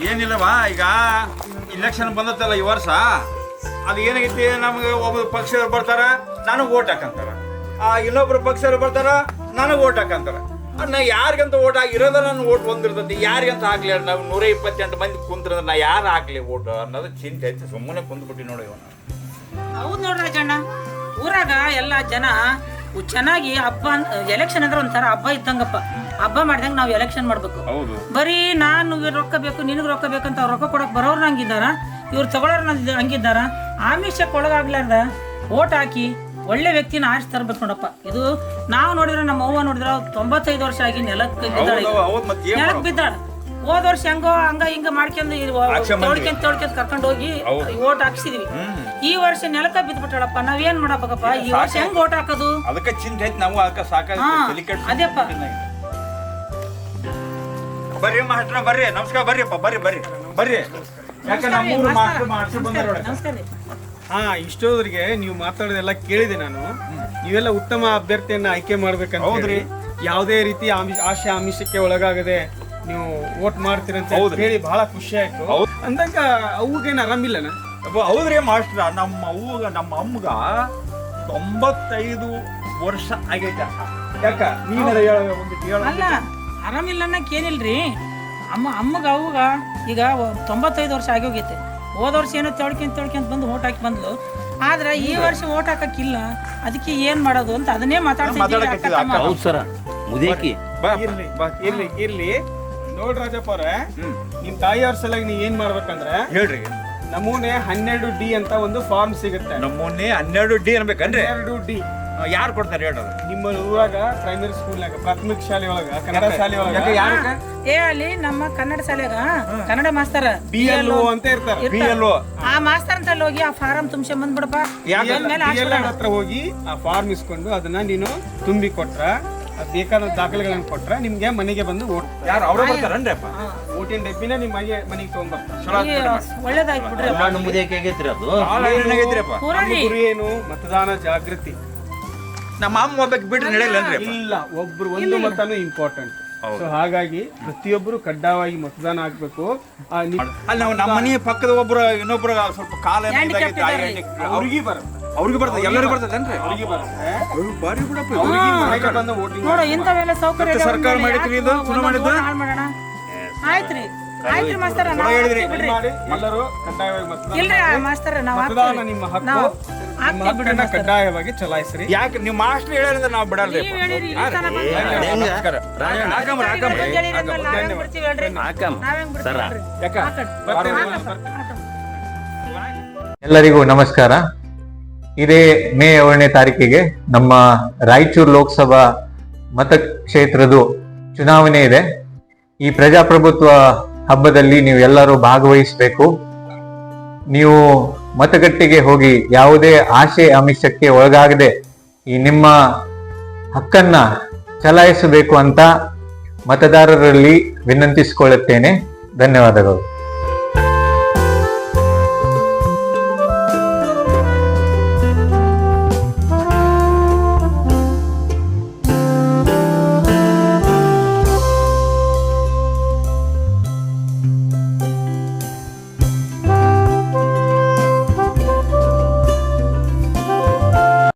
ಏನಿಲ್ಲವಾ ಈಗ ಇಲೆಕ್ಷನ್ ಬಂದತ್ತಲ್ಲ ಈ ವರ್ಷ ಅದು ಏನಾಗೈತಿ, ನಮ್ಗೆ ಒಬ್ಬ ಪಕ್ಷದವ್ರು ಬರ್ತಾರ ನನಗೆ ಓಟ್ ಹಾಕಂತಾರ, ಇನ್ನೊಬ್ರು ಪಕ್ಷದವ್ರು ಬರ್ತಾರ ನನಗೆ ಓಟ್ ಹಾಕಂತಾರ. ನಾ ಯಾರಿಗಂತ ಓಟ್ ಇರೋದ ನನ್ನ ಓಟ್ ಒಂದಿರ್ತೈತಿ, ಯಾರಿಗಂತ ಹಾಕ್ಲಿ ನಾವು 128 ಮಂದಿ ಕುಂತ್ರ ನಾ ಯಾರು ಹಾಕ್ಲಿ ಓಟ್ ಅನ್ನೋದು ಚಿಂತೆ ಐತಿ. ಸುಮ್ಮನೆ ಕುಂದ್ಬಿಟ್ಟು ನೋಡಿ ಇವನು. ಹೌದು ನೋಡ್ರಿ ರಾಜಣ್ಣ, ಊರಾಗ ಎಲ್ಲ ಜನ ಚೆನ್ನಾಗಿ ಹಬ್ಬ ಎಲೆಕ್ಷನ್ ಅಂದ್ರೆ ಒಂಥರ ಹಬ್ಬ ಇದ್ದಂಗಪ್ಪ. ಹಬ್ಬ ಮಾಡಿದಂಗ ನಾವು ಎಲೆಕ್ಷನ್ ಮಾಡ್ಬೇಕು. ಬರೀ ನಾನು ರೊಕ್ಕ ಬೇಕು ನಿನಗೆ ರೊಕ್ಕ ಬೇಕಂತ ಅವ್ರು ರೊಕ್ಕ ಕೊಡಕ್ ಬರೋರ್ನ ಹಂಗಿದ್ದಾರ, ಇವ್ರು ತಗೊಳ್ಳೋರ್ನ ಹಂಗಿದ್ದಾರ. ಆಮಿಷಕ್ಕೆ ಒಳಗಾಗ್ಲಾರ್ದ ಓಟ್ ಹಾಕಿ ಒಳ್ಳೆ ವ್ಯಕ್ತಿನ ಆರಿಸಿ ತರ್ಬೇಕು ನೋಡಪ್ಪ. ಇದು ನಾವು ನೋಡಿದ್ರೆ ನಮ್ಮ ಅವ್ವ ನೋಡಿದ್ರೆ 95 ವರ್ಷ ಆಗಿ ನೆಲಕ್ಕೆ ಬಿದ್ದಾಳ. ಹೋದ ವರ್ಷ ಹಂಗ ಹಿಂಗ ಮಾಡ್ಕೊಂಡು ತೊಳ್ಕೊಂಡ್ ಕರ್ಕೊಂಡು ಹೋಗಿ ಓಟ್ ಹಾಕ್ಸಿದ್ವಿ. ಈ ವರ್ಷ ನೆಲಕ್ಕ ಬಿದ್ಬಿಟ್ಟಾಳಪ್ಪ. ನಾವೇನ್ ಮಾಡಬೇಕಪ್ಪ ಈ ವರ್ಷ ಹೆಂಗ್ ಓಟ್ ಹಾಕೋದು? ಅದಕ್ಕೆ ಚಿಂತೆ ಐತಿ ನಾವು. ಅದೇಪ್ಪ ಬರ್ರಿ ಮಾಸ್ಟ್ರ ಬರ್ರಿ, ನಮಸ್ಕಾರ ಬರ್ರಿಪ್ಪ, ಬರ್ರಿ ಬರ್ರಿ ಬರ್ರಿ. ಯಾಕೆ ನಮ್ಮೂರು ಮಾಸ್ಟರ್ ಬಂದಾರ. ಇಷ್ಟೋದ್ರಿಗೆ ನೀವು ಮಾತಾಡೋದೆಲ್ಲ ಕೇಳಿದೆ ನಾನು. ನೀವೆಲ್ಲ ಉತ್ತಮ ಅಭ್ಯರ್ಥಿಯನ್ನ ಆಯ್ಕೆ ಮಾಡ್ಬೇಕಂತ ಹೌದ್ರಿ. ಯಾವುದೇ ರೀತಿ ಆಶೆ ಆಮಿಷಕ್ಕೆ ಒಳಗಾಗದೆ ನೀವು ವೋಟ್ ಮಾಡ್ತೀರಂತ ಹೇಳಿ ಬಹಳ ಖುಷಿ ಆಯ್ತು. ಅಂದಾಗ ಅವ್ಗೇನು ಆರಾಮಿಲ್ಲನ? ಹೌದ್ರಿ ಮಾಸ್ಟ್ರ, ನಮ್ಮ ಅಮ್ಮಗ 95 ವರ್ಷ ಆಗೈತೆ. ಯಾಕ ನೀನಾರ ಅಲ್ಲ ಆರಾಮಿಲ್ಲ ಅನ್ನಕ್ ಏನಿಲ್ರಿ. ಅಮ್ಮಗ ಅವಾಗ ಈಗ 95 ವರ್ಷ ಆಗೋಗೈತೆ. ಹೋದ ವರ್ಷ ಏನೋ ತೊಳ್ಕೊಂತ ಬಂದು ಓಟ್ ಹಾಕಿ ಬಂದ್ಲು. ಆದ್ರೆ ಈ ವರ್ಷ ಓಟ್ ಹಾಕಕ್ಕಿಲ್ಲ. ಅದಕ್ಕೆ ಏನ್ ಮಾಡೋದು ಅಂತ ಅದನ್ನೇ ಮಾತಾಡ್ತಿರ್ಲಿ. ಇರ್ಲಿ ನೋಡ್ ರಾಜಪ್ಪ ಅವ್ರ, ನಿಮ್ ತಾಯಿಯವ್ರ ಸಲುವಾಗಿ ನೀವ್ ಏನ್ ಮಾಡ್ಬೇಕಂದ್ರೆ ಹೇಳ್ರಿ. ನಮೂನೆ 12D ಅಂತ ಒಂದು ಫಾರ್ಮ್ ಸಿಗುತ್ತೆ. ನಮೂನೆ 12D ಅನ್ಬೇಕಂದ್ರೆ 12D ಯಾರು ಕೊಡ್ತಾರೆ ಹೇಳೋದು? ನಿಮ್ಮ ಊರಾಗ ಪ್ರೈಮರಿ ಸ್ಕೂಲ್ನಾಗ ಪ್ರಾಥಮಿಕ ಶಾಲೆ ಒಳಗ ಕನ್ನಡ ಶಾಲೆ ಒಳಗ ಅಲ್ಲಿ ನಮ್ಮ ಕನ್ನಡ ಶಾಲೆಗ ಕನ್ನಡ ಮಾಸ್ತರ್ BLO ಅಂತ ಇರ್ತಾರೆ. BLO ಆ ಮಾಸ್ತರ್ ಅಂತ ಹೋಗಿ ಆ ಫಾರಂ ತುಂಬಿಸಿ ಬಂದ್ಬಿಡಪ್ಪ. ಹತ್ರ ಹೋಗಿ ಆ ಫಾರ್ಮ್ ಇಸ್ಕೊಂಡು ಅದನ್ನ ನೀನು ತುಂಬಿ ಕೊಟ್ರ, ಅದ್ ಬೇಕಾದ ದಾಖಲೆಗಳನ್ನ ಕೊಟ್ರ ನಿಮ್ಗೆ ಮನೆಗೆ ಬಂದು ಓಟ್ ಯಾರು ಅವ್ರ ಬರ್ತಾರನ್ರಿಪ್ಪ. ಓಟಿನ ಡಬ್ಬಿನ ನಿಮ್ಮ ಮನೆಗೆ ತಗೊಂಡ್ಬರ್ತಾರೆ. ಒಳ್ಳೇದಾಯ್ತು ಗುರಿ ಏನು? ಮತದಾನ ಜಾಗೃತಿ. ನಮ್ಮ ಅಮ್ಮ ಒಬ್ಬಕ್ಕೆ ಬಿಟ್ರೆ ನಡೆಯಲ್ಲನ್ರಿ? ಇಲ್ಲ, ಒಬ್ರು ಒಂದು ಮತನೂ ಇಂಪಾರ್ಟೆಂಟ್. ಸೊ ಹಾಗಾಗಿ ಪ್ರತಿಯೊಬ್ಬರು ಕಡ್ಡಾಯವಾಗಿ ಮತದಾನ ಆಗ್ಬೇಕು. ಅಲ್ಲಿ ನಾವು ನಮ್ಮ ಮನೆ ಪಕ್ಕದ ಒಬ್ರು ಇನ್ನೊಬ್ರು ಸ್ವಲ್ಪ ಕಾಲ ಅವ್ರಿಗೆ ಬರುತ್ತೆ, ಅವ್ರಿಗೆ ಬರ್ತದೆ, ಎಲ್ಲರಿಗೂ ಬರ್ತದೇನ್ರಿ? ಅವ್ರಿಗೆ ಬರುತ್ತೆ. ಬಾರಿ ಬಿಡಪ್ಪ. ನೋಡು ಇಂಥವೆಲ್ಲ ಸೌಕರ್ಯ ಸರ್ಕಾರ ಮಾಡಿದ್ರಿ, ಇದು ಚುನಾವಣೆ ಮಾಡಿದ್ದು. ಆಯ್ತ್ರಿ ಆಯ್ತ್ರಿ ಮಾಸ್ತರ, ಎಲ್ಲರೂ ಕಡ್ಡಾಯವಾಗಿ ಮತದಾನ. ಇಲ್ರಿ ಮಾಸ್ತರ, ಮತದಾನ ನಿಮ್ಮ ಹಕ್ಕು, ಕಡ್ಡಾಯವಾಗಿ ಚಲಾಯಿಸ್ರಿ. ಯಾಕೆ ನಿಮ್ಮ ಮಾಸ್ಟರ್ ಹೇಳಿದ್ರೆ ನಾವು ಬಿಡಲ್ರಿ. ಎಲ್ಲರಿಗೂ ನಮಸ್ಕಾರ. ಇದೇ ಮೇ 7ನೇ ತಾರೀಕಿಗೆ ನಮ್ಮ ರಾಯಚೂರು ಲೋಕಸಭಾ ಮತಕ್ಷೇತ್ರದ ಚುನಾವಣೆ ಇದೆ. ಈ ಪ್ರಜಾಪ್ರಭುತ್ವ ಹಬ್ಬದಲ್ಲಿ ನೀವು ಎಲ್ಲರೂ ಭಾಗವಹಿಸಬೇಕು. ನೀವು ಮತಗಟ್ಟೆಗೆ ಹೋಗಿ ಯಾವುದೇ ಆಶೆ ಆಮಿಷಕ್ಕೆ ಒಳಗಾಗದೆ ಈ ನಿಮ್ಮ ಹಕ್ಕನ್ನ ಚಲಾಯಿಸಬೇಕು ಅಂತ ಮತದಾರರಲ್ಲಿ ವಿನಂತಿಸಿಕೊಳ್ಳುತ್ತೇನೆ. ಧನ್ಯವಾದಗಳು.